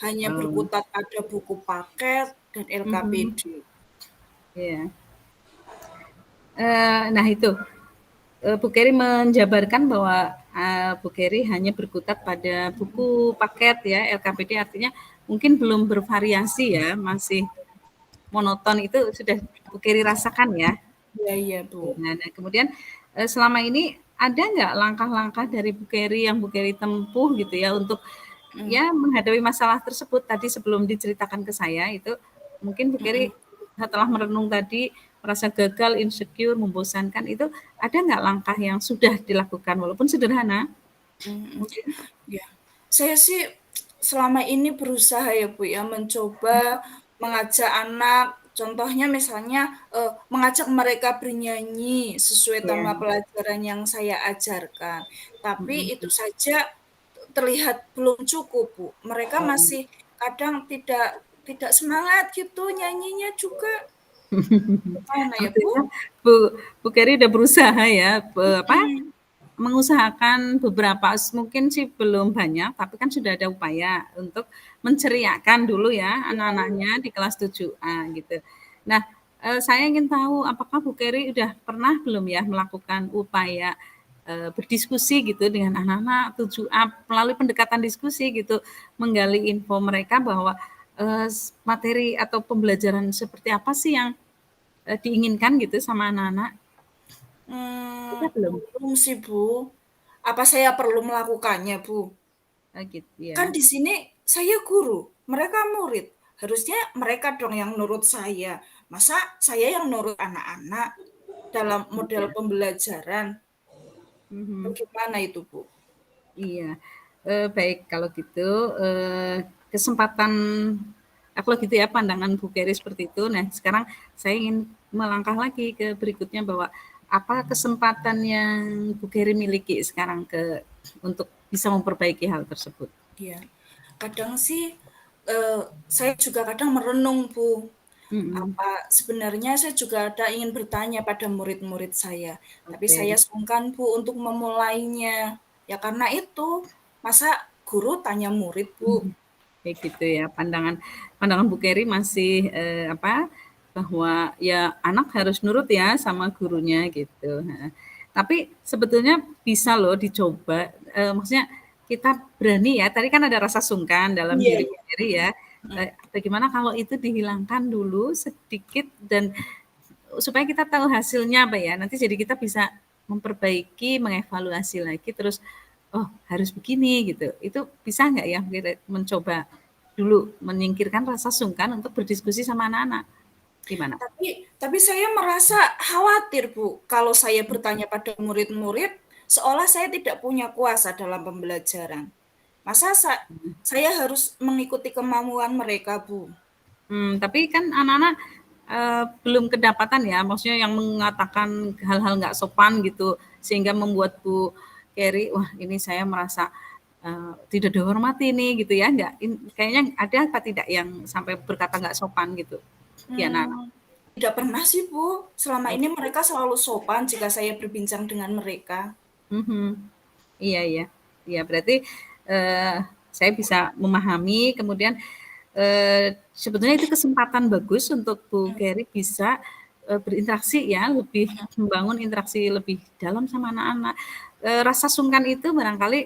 hanya Oh, berkutat pada buku paket dan mhm, LKPD. iya. Nah itu, Bu Kerry menjabarkan bahwa Bu Kerry hanya berkutat pada buku paket ya, LKPD artinya mungkin belum bervariasi ya, masih monoton itu sudah Bu Kerry rasakan ya? Iya iya Bu. Nah, kemudian selama ini ada nggak langkah-langkah dari Bu Keri yang Bu Keri tempuh gitu ya untuk ya menghadapi masalah tersebut tadi sebelum diceritakan ke saya itu mungkin Bu Keri setelah merenung tadi merasa gagal, insecure, membosankan itu ada nggak langkah yang sudah dilakukan walaupun sederhana? Mungkin. Ya, saya sih selama ini berusaha ya Bu ya mencoba mengajak anak, contohnya misalnya mengajak mereka bernyanyi sesuai Iya. tema pelajaran yang saya ajarkan. Tapi Mhm. itu saja terlihat belum cukup Bu. Mereka Oh. masih kadang tidak tidak semangat gitu nyanyinya juga. Gimana ya Bu? Artinya Bu Bu Keri udah berusaha ya, apa, Mm, mengusahakan beberapa mungkin sih belum banyak, tapi kan sudah ada upaya untuk menceriakan dulu ya anak-anaknya di kelas 7A gitu. Nah, saya ingin tahu apakah Bu Keri udah pernah belum ya melakukan upaya, berdiskusi gitu dengan anak-anak 7A melalui pendekatan diskusi gitu, menggali info mereka bahwa, materi atau pembelajaran seperti apa sih yang, diinginkan gitu sama anak-anak? Udah belum? belum sih Bu. Apa saya perlu melakukannya Bu? Gitu Kan ya. di sini saya guru, mereka murid. Harusnya mereka dong yang nurut saya. Masa saya yang nurut anak-anak dalam model Iya. pembelajaran? Mhm. Bagaimana itu, Bu? Iya, baik kalau gitu, kesempatan kalau gitu ya pandangan Bu Keri seperti itu. Nah sekarang saya ingin melangkah lagi ke berikutnya bahwa apa kesempatan yang Bu Keri miliki sekarang untuk bisa memperbaiki hal tersebut? Ya, kadang sih saya juga kadang merenung, Bu. Mhm, Apa sebenarnya saya juga ada ingin bertanya pada murid-murid saya, tapi oke. saya sungkan, Bu, untuk memulainya. Ya karena itu, masa guru tanya murid, Bu? Kayak gitu ya, pandangan pandangan Bu Keri masih, apa, bahwa ya anak harus nurut ya sama gurunya gitu, heeh. Tapi sebetulnya bisa loh dicoba, maksudnya kita berani ya, tadi kan ada rasa sungkan dalam Iya diri Bu iya. Keri ya, bagaimana kalau itu dihilangkan dulu sedikit dan supaya kita tahu hasilnya apa ya, nanti jadi kita bisa memperbaiki, mengevaluasi lagi terus, "Oh harus begini," gitu. Itu bisa nggak ya kita mencoba dulu menyingkirkan rasa sungkan untuk berdiskusi sama anak-anak, gimana? Tapi saya merasa khawatir, Bu, kalau saya bertanya pada murid-murid, seolah saya tidak punya kuasa dalam pembelajaran. Masa saya harus mengikuti kemauan mereka, Bu? Tapi kan anak-anak, belum kedapatan ya, maksudnya yang mengatakan hal-hal nggak sopan gitu, sehingga membuat Bu Keri, "Wah ini saya merasa, tidak dihormati nih," gitu ya, nggak kayaknya ada apa tidak yang sampai berkata nggak sopan gitu di anak-anak? Hmm, tidak pernah sih, Bu. Selama Oh, ini mereka selalu sopan jika saya berbincang dengan mereka. mhm. Iya iya. Iya berarti, eee, saya bisa memahami kemudian, sebetulnya itu kesempatan bagus untuk Bu Keri bisa, berinteraksi ya, lebih membangun interaksi lebih dalam sama anak-anak. Rasa sungkan itu barangkali,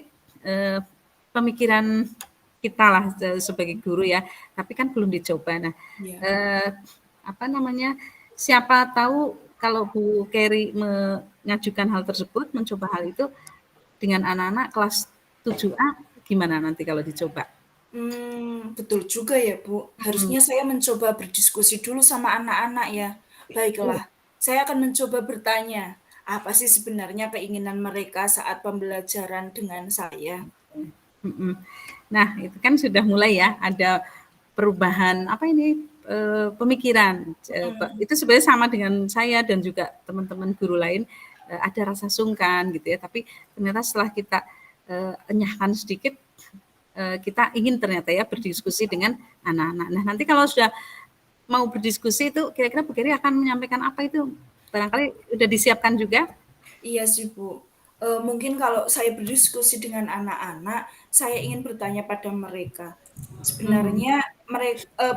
eee, pemikiran kita lah sebagai guru ya, tapi kan belum dicoba. Nah, Ya. eee, apa namanya, siapa tahu kalau Bu Keri mengajukan hal tersebut, mencoba hal itu dengan anak-anak kelas 7A gimana nanti kalau dicoba? Betul juga ya, Bu. Mhm, Harusnya saya mencoba berdiskusi dulu sama anak-anak ya. iya, Baiklah, saya akan mencoba bertanya, apa sih sebenarnya keinginan mereka saat pembelajaran dengan saya? mhm. Nah, itu kan sudah mulai ya ada perubahan apa ini, pemikiran, Mhm, itu sebenarnya sama dengan saya dan juga teman-teman guru lain, ada rasa sungkan gitu ya, tapi ternyata setelah kita, enyahkan sedikit, kita ingin ternyata ya berdiskusi dengan anak-anak. Nah, nanti kalau sudah mau berdiskusi itu kira-kira Bu Keri akan menyampaikan apa itu? Barangkali udah disiapkan juga? iya sih, Bu. Mungkin kalau saya berdiskusi dengan anak-anak, saya ingin bertanya pada mereka, Mhm, sebenarnya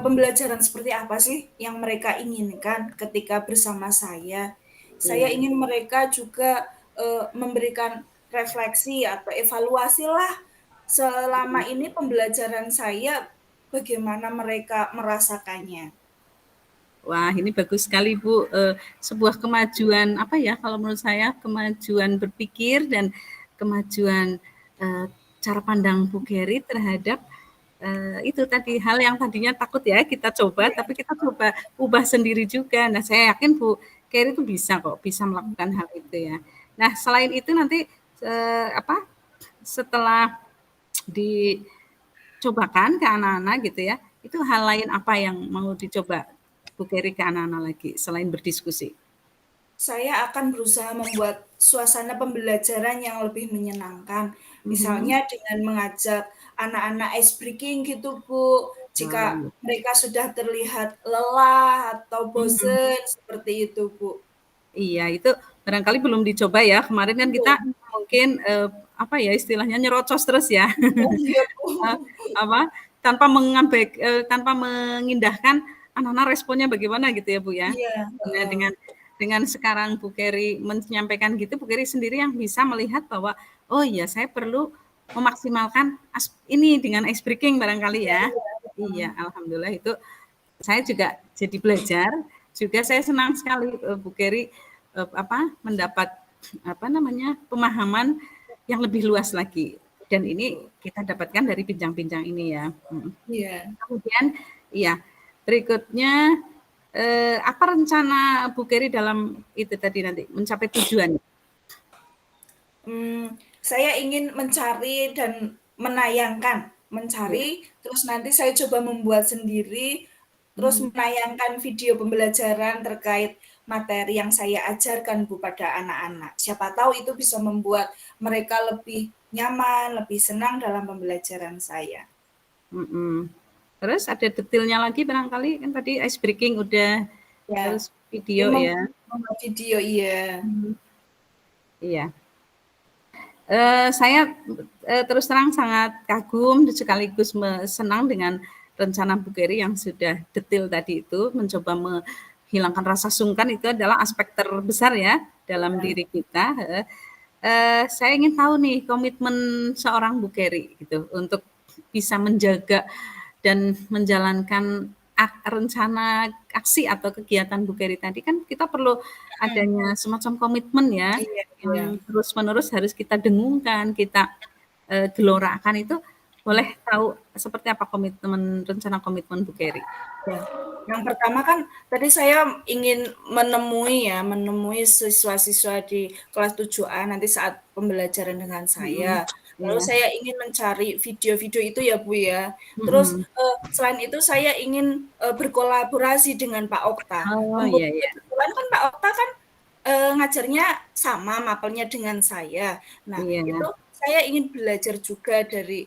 pembelajaran seperti apa sih yang mereka inginkan ketika bersama saya? Saya iya. ingin mereka juga, memberikan refleksi atau evaluasi lah, selama ini pembelajaran saya, bagaimana mereka merasakannya. Wah, ini bagus sekali Bu. Sebuah kemajuan apa ya? Kalau menurut saya kemajuan berpikir dan kemajuan cara pandang Bu Geri terhadap itu tadi hal yang tadinya takut ya kita coba, tapi kita coba ubah sendiri juga. Nah, saya yakin Bu Geri itu bisa kok, bisa melakukan hal itu ya. Nah, selain itu nanti setelah dicobakan ke anak-anak gitu ya, itu hal lain apa yang mau dicoba Bu Geri ke anak-anak lagi selain berdiskusi? Saya akan berusaha membuat suasana pembelajaran yang lebih menyenangkan. Misalnya dengan mengajak anak-anak ice breaking gitu, Bu. Oh, Jika iya. mereka sudah terlihat lelah atau Mhm. bosen, seperti itu, Bu. Iya, itu barangkali belum dicoba ya. Kemarin kan kita Belum. mungkin apa ya istilahnya nyerocos terus ya. Oh iya, Bu. Apa tanpa mengindahkan anak-anak responnya bagaimana gitu ya Bu ya. Iya, Nah, heeh. dengan sekarang Bu Keri menyampaikan gitu, Bu Keri sendiri yang bisa melihat bahwa oh iya saya perlu memaksimalkan ini dengan ice breaking barangkali Iya ya. iya, heeh. Iya, alhamdulillah itu saya juga jadi belajar. Juga saya senang sekali Bu Keri mendapat pemahaman yang lebih luas lagi. Dan ini Betul. kita dapatkan dari bincang-bincang ini ya. Iya. Kemudian, iya, berikutnya apa rencana Bu Keri dalam itu tadi nanti mencapai tujuan? Saya ingin mencari dan menayangkan. Ya. Mencari, terus nanti saya coba membuat sendiri, terus Hmm. menayangkan video pembelajaran terkait materi yang saya ajarkan Bu pada anak-anak. Siapa tahu itu bisa membuat mereka lebih nyaman, lebih senang dalam pembelajaran saya. Mm-mm. Terus ada detailnya lagi barangkali kan tadi ice breaking udah, Ya, terus video mem ya. membuat video iya. Iya. Saya terus terang sangat kagum sekaligus senang dengan rencana Bu Keri yang sudah detail tadi itu mencoba menghilangkan rasa sungkan itu adalah aspek terbesar ya dalam Ya, diri kita. Saya ingin tahu nih komitmen seorang Bu Keri gitu untuk bisa menjaga dan menjalankan rencana aksi atau kegiatan Bu Keri tadi kan kita perlu adanya semacam komitmen ya iya iya. yang terus-menerus harus kita dengungkan, kita gelorakan itu boleh tahu seperti apa rencana komitmen Bu Keri? Ya. Yang pertama kan tadi saya ingin menemui siswa-siswa di kelas 7A nanti saat pembelajaran dengan Mhm, saya. Lalu iya, saya ingin mencari video-video itu ya, Bu, ya. Terus, mhm. selain itu saya ingin, berkolaborasi dengan Pak Okta. Oh, iya iya, Kebetulan kan Pak Okta kan, ngajarnya sama mapelnya dengan saya. Nah, itu iya, saya ingin belajar juga dari,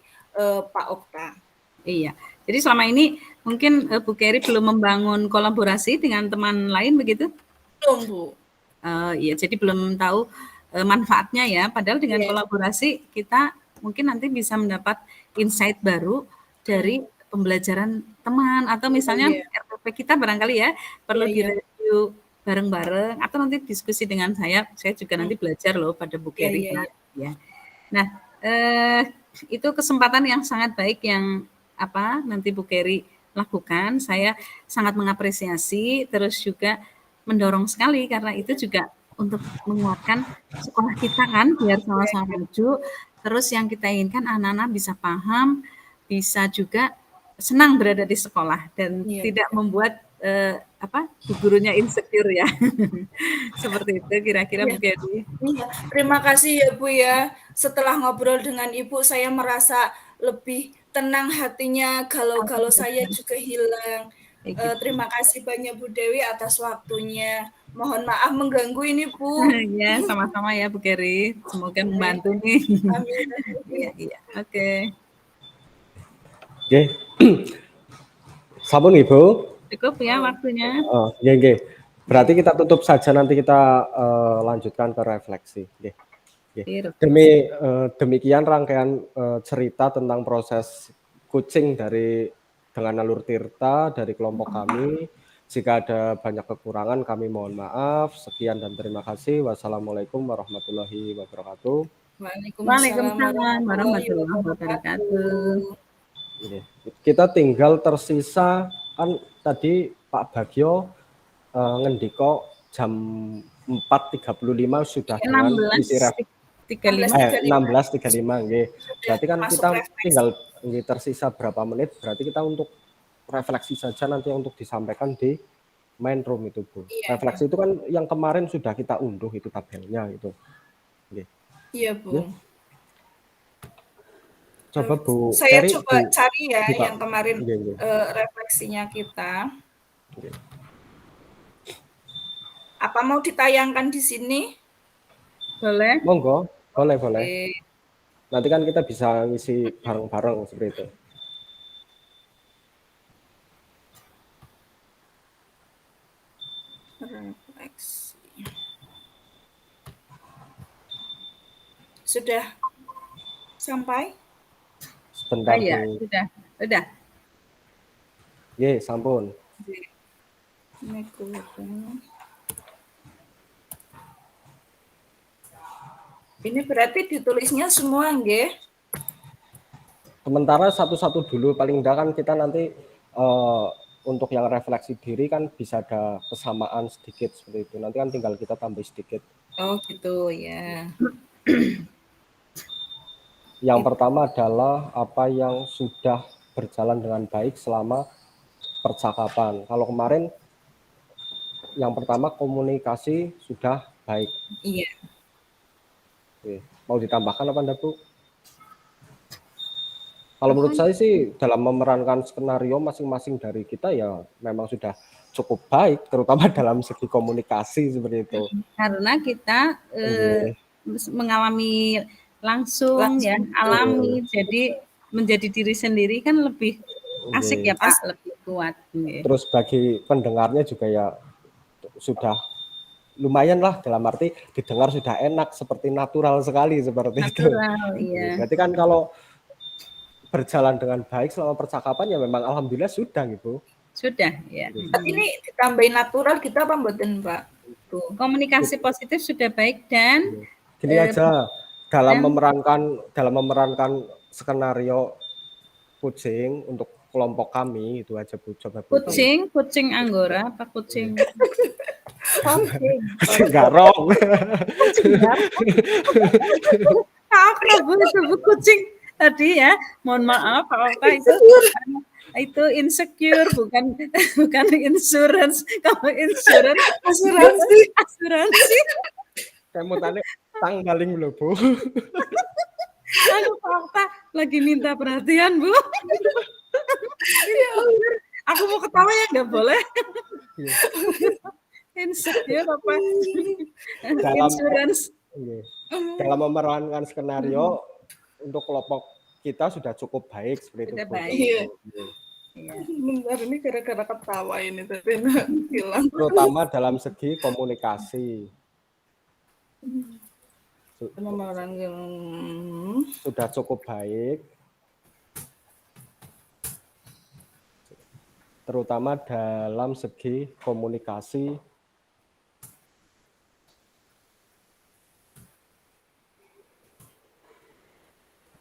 Pak Okta. iya. Jadi selama ini mungkin, Bu Keri belum membangun kolaborasi dengan teman lain begitu? Belum, Bu. Iya, jadi belum tahu, manfaatnya ya, padahal dengan Iya, kolaborasi kita mungkin nanti bisa mendapat insight baru mhm. dari pembelajaran teman atau Iya misalnya iya. RPP kita barangkali ya Iya perlu iya. direview bareng-bareng atau nanti diskusi dengan saya juga Mmm. nanti belajar loh pada Bu Iya Keri iya ya, iya. ya. Nah, itu kesempatan yang sangat baik yang nanti Bu Keri lakukan. Saya sangat mengapresiasi, terus juga mendorong sekali karena itu juga untuk menguatkan sekolah kita kan biar Iya sama-sama iya. maju. Terus yang kita inginkan anak-anak bisa paham, bisa juga senang berada di sekolah dan Iya tidak iya. membuat bu gurunya insecure ya. Seperti itu kira-kira Iya Bu Keri. iya. Terima kasih ya, Bu, ya. Setelah ngobrol dengan Ibu saya merasa lebih tenang hatinya, galau-galau saya juga hilang. Kayak gitu. Terima kasih banyak Bu Dewi atas waktunya. Mohon maaf mengganggu ini, Bu. Ya, sama-sama ya Bu Keri. Semoga Oke. membantu nih. Amin Iya, amin. iya. Oke. Oke. Sampun Ibu. Cukup ya waktunya. Nggih nggih. Berarti Oke. kita tutup saja nanti kita lanjutkan ke refleksi. Nggih. Nggih. Oke. Demikian rangkaian cerita tentang proses coaching dengan Alur Tirta dari kelompok kami. Jika ada banyak kekurangan kami mohon maaf. Sekian dan terima kasih. Wassalamualaikum warahmatullahi wabarakatuh. Waalaikumsalam Waalaikumsalam warahmatullahi warahmatullahi wabarakatuh. wabarakatuh. Kita tinggal tersisa kan tadi Pak Bagio ngendiko jam 4.35 sudah dengan isi 16.35. 16.35 nggih. Berarti kan masuk kita refleksi. tinggal tersisa berapa menit, berarti kita untuk refleksi saja nanti untuk disampaikan di main room itu, Bu. Iya. Refleksi itu kan yang kemarin sudah kita unduh itu tabelnya itu. Nggih. Iya, Bu. Coba Bu Saya Ferry coba cari ya buka. yang kemarin Nggih. refleksinya kita. Nggih. Apa mau ditayangkan di sini? Boleh? Monggo, boleh. Oke. Nanti kan kita bisa ngisi bareng-bareng seperti itu. Refleksi. Sudah sampai? Sebentar, Ya, Bu. sudah. Nggih, sampun. Ini berarti ditulisnya semua, nggih? Sementara satu-satu dulu, paling enggak kan kita nanti untuk yang refleksi diri kan bisa ada kesamaan sedikit seperti itu. Nanti kan tinggal kita tambah sedikit. Oh gitu ya. Yang pertama adalah apa yang sudah berjalan dengan baik selama percakapan. Kalau kemarin yang pertama komunikasi sudah baik. Iya. Oke. Mau ditambahkan apa enggak, Bu? Kalau menurut saya sih dalam memerankan skenario masing-masing dari kita ya memang sudah cukup baik, terutama dalam segi komunikasi seperti itu. Karena kita mengalami langsung ya, alami, jadi menjadi diri sendiri kan lebih asik ya Pak, lebih kuat. Terus bagi pendengarnya juga ya sudah lumayan lah, dalam arti didengar sudah enak, seperti natural sekali seperti itu. Iya. Berarti kan kalau berjalan dengan baik selama percakapan ya memang alhamdulillah sudah gitu. Sudah ya. Tapi ini ditambahin natural kita apa mboten, Pak? Komunikasi positif sudah baik dan gini aja, dalam memerankan skenario kucing untuk kelompok kami itu aja Bu, coba Bu. Kucing Anggora apa kucing? Kucing garong. Apa Bu itu Bu kucing tadi ya? Mohon maaf Pak Oka itu insecure bukan insurance. Kalau insurance asuransi. Kamu tadi tanggaling lho Bu. Aduh Pak Okta lagi minta perhatian Bu. Aku mau ketawa ya nggak boleh. Insecure apa? Insurance. Dalam memerankan skenario untuk kelompok kita sudah cukup baik seperti itu. Iya. Bentar, ini gara-gara ketawa ini tadi hilang. Terutama dalam segi komunikasi. Sudah cukup baik. Terutama dalam segi komunikasi.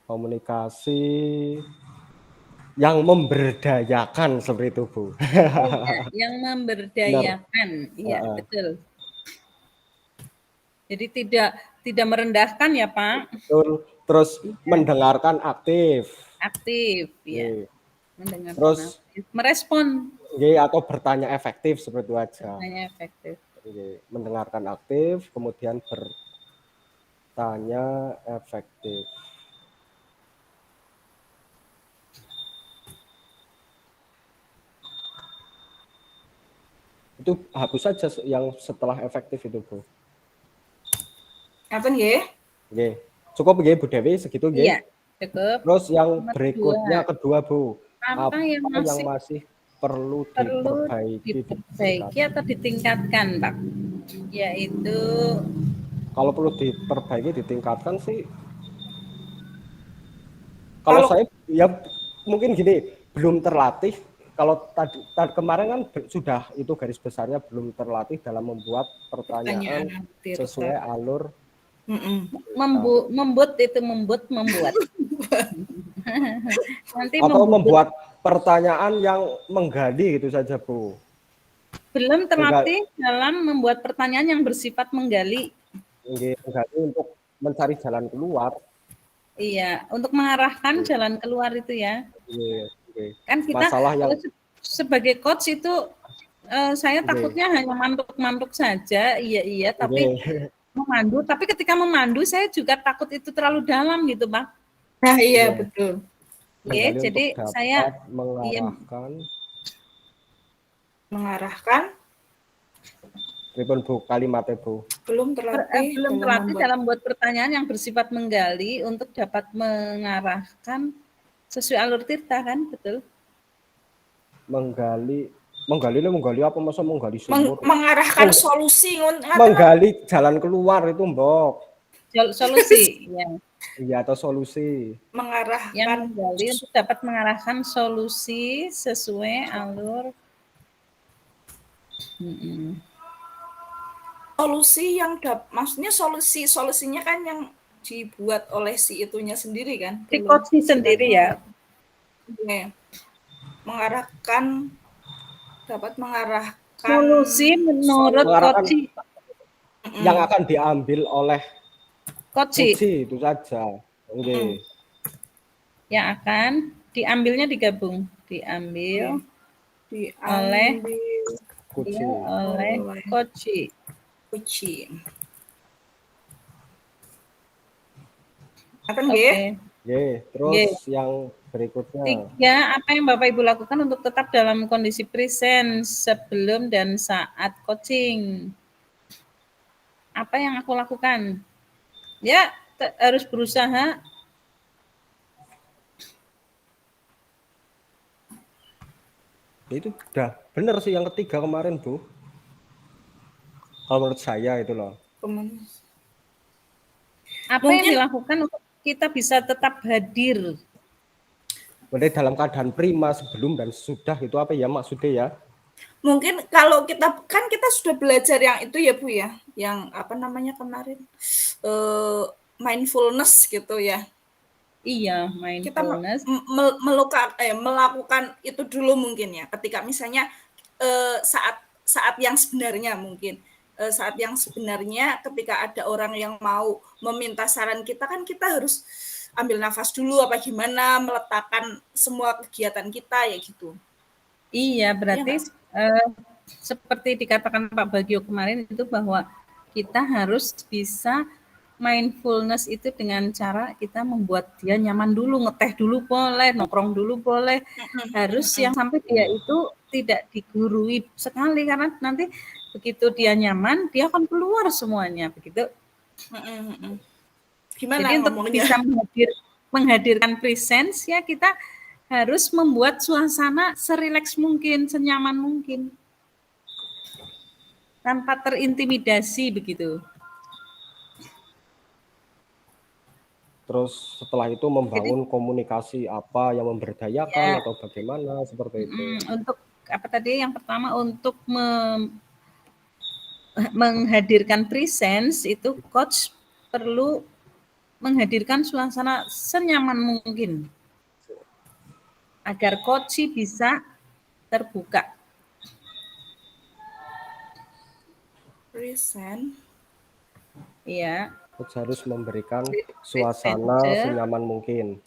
Komunikasi yang memberdayakan seperti itu, Bu. Yang memberdayakan, iya betul. Jadi tidak merendahkan ya Pak. Betul. Terus mendengarkan aktif. Aktif, ya. Mendengarkan. Terus aktif. Merespon. Atau bertanya efektif seperti itu aja. Bertanya efektif. Mendengarkan aktif, kemudian bertanya efektif. Itu hapus saja yang setelah efektif itu, Bu. Apa nggih? Nggih. Cukup nggih Bu Dewi segitu nggih? Iya, cukup. Terus yang berikutnya kedua, Bu. Apa yang masih perlu diperbaiki atau ditingkatkan, Pak? Yaitu kalau perlu diperbaiki, ditingkatkan sih. Kalau saya ya mungkin gini, belum terlatih. Kalau tadi kemarin kan sudah itu garis besarnya belum terlatih dalam membuat pertanyaan sesuai alur. Membuat. Nanti atau membuat pertanyaan yang menggali gitu saja, Bu. Belum Mengga terlatih dalam membuat pertanyaan yang bersifat menggali. nggih, menggali untuk mencari jalan keluar. Iya, untuk mengarahkan jalan keluar itu ya. Nggih nggih. Kan kita Masalah yang sebagai coach itu saya nggih takutnya hanya mantuk-mantuk saja, iya, tapi nggih memandu. Tapi ketika memandu saya juga takut itu terlalu dalam gitu, Pak. Nah, iya nggih. betul. Oke, Menggali untuk jadi saya dapat iya Mengarahkan pripun Bu kalimatnya Bu? belum terlatih belum dalam terlatih membuat dalam membuat pertanyaan yang bersifat menggali untuk dapat mengarahkan sesuai alur tirta kan, betul? Menggali menggali apa masa menggali sumur? mengarahkan solusi Menggali jalan keluar itu Mbok. Solusi, ya. Iya, atau solusi. Yang mengarahkan menggali untuk dapat mengarahkan solusi sesuai alur. Solusi yang maksudnya solusinya kan yang dibuat oleh si itunya sendiri kan? Si coach sendiri ya. Oke. Dapat mengarahkan Solusi menurut coach yang akan diambil oleh coach itu saja. Oke. Yang akan diambilnya digabung, diambil oleh coach. Oke. Terus yang berikutnya. 3, apa yang Bapak Ibu lakukan untuk tetap dalam kondisi present sebelum dan saat coaching? Apa yang aku lakukan? Ya, harus berusaha. Itu udah benar sih yang ketiga kemarin Bu. Kalau menurut saya itu loh. Apa yang dilakukan untuk kita bisa tetap hadir? Berarti dalam keadaan prima sebelum dan sesudah itu apa ya maksudnya ya? Mungkin kalau kita sudah belajar yang itu ya Bu ya, yang apa namanya kemarin mindfulness gitu ya. Iya, mindfulness. Kita melakukan itu dulu mungkin ya. Ketika misalnya saat yang sebenarnya mungkin saat yang sebenarnya ketika ada orang yang mau meminta saran kita kan kita harus ambil nafas dulu apa gimana meletakkan semua kegiatan kita ya gitu. Iya, berarti seperti dikatakan Pak Bagio kemarin itu bahwa kita harus bisa mindfulness itu dengan cara kita membuat dia nyaman dulu, ngeteh dulu boleh, nongkrong dulu boleh, harus yang sampai dia itu tidak digurui sekali karena nanti begitu dia nyaman dia akan keluar semuanya begitu. Gimana jadi untuk bisa menghadirkan presence ya kita harus membuat suasana serileks mungkin, senyaman mungkin tanpa terintimidasi begitu. Terus setelah itu membangun komunikasi apa yang memberdayakan atau bagaimana seperti itu. Untuk apa tadi yang pertama untuk menghadirkan presence itu coach perlu menghadirkan suasana senyaman mungkin agar coach bisa terbuka. Present. Iya. Coach harus memberikan suasana senyaman mungkin.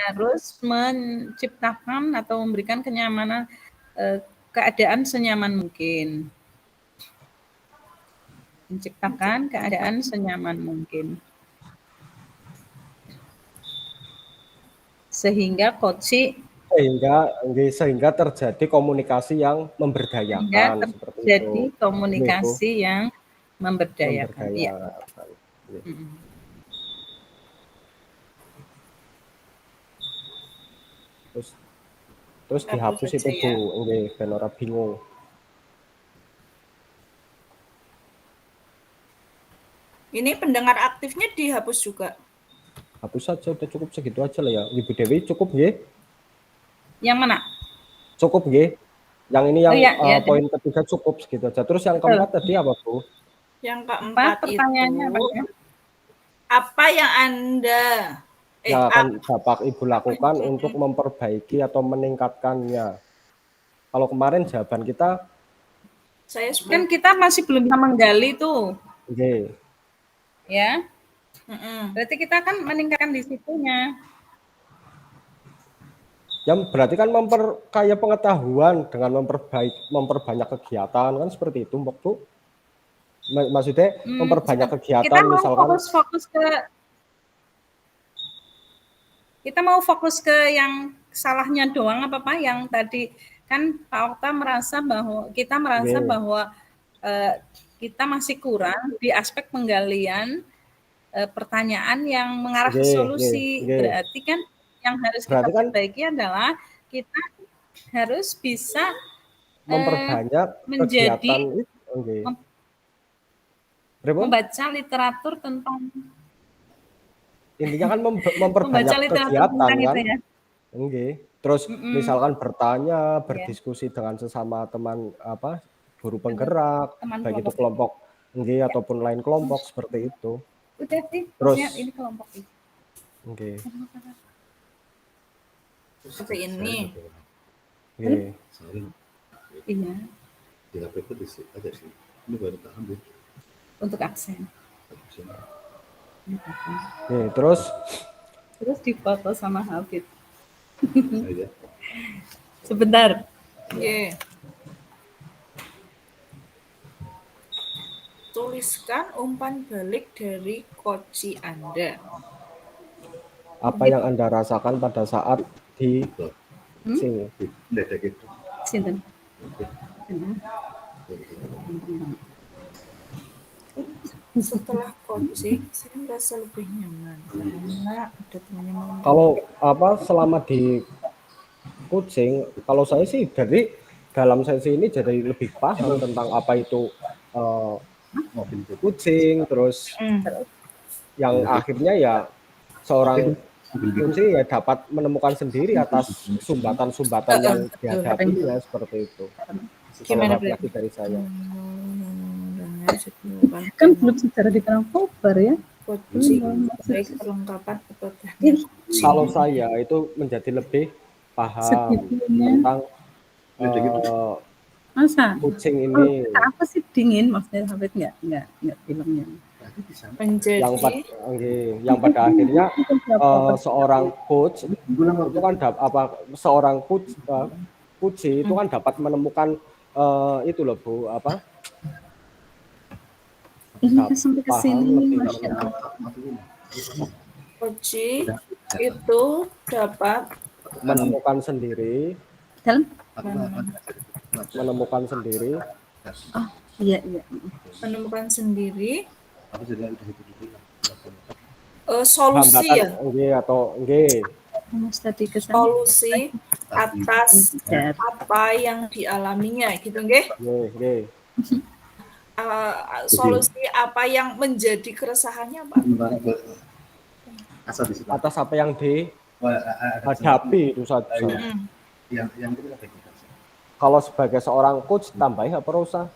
Harus menciptakan atau memberikan kenyamanan keadaan senyaman mungkin. Menciptakan keadaan senyaman mungkin. Sehingga coach sehingga terjadi komunikasi yang memberdayakan seperti itu. Jadi komunikasi yang memberdayakan. Iya. Terus dihapus itu Bu, nggih ben ora bingung. Ini pendengar aktifnya dihapus juga. Hapus saja, udah cukup segitu aja lah ya. Ibu Dewi cukup nggih? Yang mana? Cukup nggih. Yang ini yang poin ketiga cukup segitu aja. Terus yang keempat tadi apa Bu? Yang keempat pertanyaannya itu apa yang Anda yang akan dapat Ibu lakukan untuk memperbaiki atau meningkatkannya. Kalau kemarin jawaban kita Saya Kan sebagai kita masih belum bisa menggali tuh, Nggih. ya. Mm-mm. Berarti kita kan meningkatkan di situnya. Yang berarti kan memperkaya pengetahuan dengan memperbanyak kegiatan kan seperti itu, Mbak Bu. Maksudnya memperbanyak Kita kegiatan mau misalkan fokus ke yang salahnya doang apa Pak? Yang tadi kan Pak Okta merasa nggih, bahwa kita masih kurang di aspek penggalian pertanyaan yang mengarah ke nggih, nggih, solusi. nggih. Berarti kan yang harus kita Berarti kan perbaiki adalah kita harus bisa memperbanyak menjadi kegiatan itu, nggih. mem- Pripun? membaca literatur tentang Intinya kan memperbanyak kegiatan itu kan? ya. Nggih. Terus misalkan bertanya, Ya. berdiskusi dengan sesama teman guru penggerak, Teman baik itu kelompok. kelompok nggih ataupun lain kelompok seperti itu. Udah sih, Terus maksudnya ini kelompok ini. nggih. seperti ini. Nggih. Iya, Di HP itu ada sih. Ini baru tak ambil. untuk aksen. Nggih, terus Terus difoto sama Hafid. Nah, ya. Sebentar. Oke. Tuliskan umpan balik dari koci Anda. apa yang Anda rasakan pada saat di sini? Ledek itu. Sinten. Setelah coaching, saya merasa lebih nyaman karena ada temannya mau. Kalau selama di coaching, kalau saya sih dari dalam sesi ini jadi lebih paham tentang apa itu coaching, terus yang akhirnya ya seorang coaching ya dapat menemukan sendiri atas sumbatan-sumbatan yang dihadapinya seperti itu. Gimana Kalau lagi dari saya. Kan belum secara diterang kobar ya. Coaching, baik perlengkapan atau teknik. Kalau saya itu menjadi lebih paham tentang Masa? coaching ini. Apa sih dingin maksudnya Hafid nggak filmnya. Menjadi yang pada akhirnya seorang coach itu kan seorang coach itu kan dapat menemukan itu loh Bu Ini sampai ke sini, Masya Allah. coaching itu dapat menemukan sendiri Dalam? menemukan sendiri Oh, iya. menemukan sendiri Aku jadi udah itu dulu. solusi ya, nggih atau nggih Mas tadi kesana. solusi atas apa yang dialaminya, gitu nggih? nggih Solusi apa yang menjadi keresahannya, Pak? Asal di situ. atas apa yang dihadapi itu saja. Yang itu ada kita. Kalau sebagai seorang coach tambahin apa usah?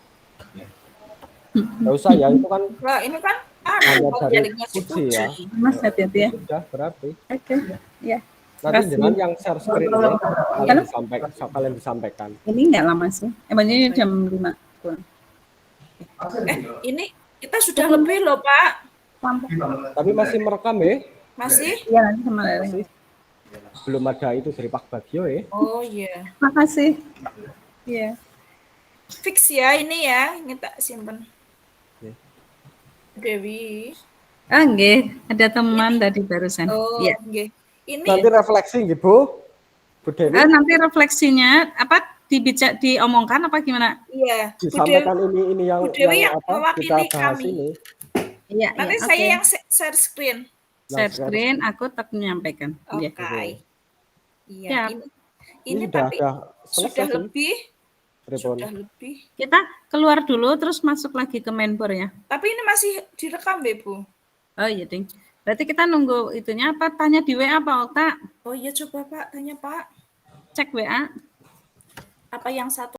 Nggak usah ya, itu kan Nah, ini kan hanya dari jaliknya si coach ya. Mas hati-hati ya. Sudah berarti. Oke. Ya. Nanti jangan yang share screen ini kalian disampaikan. Ini nggak lama sih. Emangnya jam 5 kurang. Ini kita sudah lebih loh, Pak. Tapi masih merekam ya? Masih? Iya, nanti sama Lele. Masih. Belum ada itu dari Pak Bagio ya? Oh iya. Makasih. Iya. Fix ya ini ya, ini tak simpen. Oke. Dewi. Ah, nggih, ada teman tadi barusan. Oh, Iya. nggih. Ini Nanti refleksi gitu Bu Dewi. Nanti refleksinya diomongkan apa gimana? iya, Bu Dewi, Disampaikan ini yang Bu Dewi yang kita mewakili bahas kami. ini. Iya, Nanti iya, saya oke. yang share screen. Share screen, aku tak menyampaikan. Oke. Iya. Iya, Siap. ini udah tapi selesai sudah sih. lebih. Pripun? Sudah lebih. Kita keluar dulu terus masuk lagi ke mainboard ya. Tapi ini masih direkam, Bu. Oh iya, Ding. Berarti kita nunggu itunya apa? Tanya di WA Pak Okta. Oh iya, coba Pak, tanya Pak. Cek WA. Apa yang satu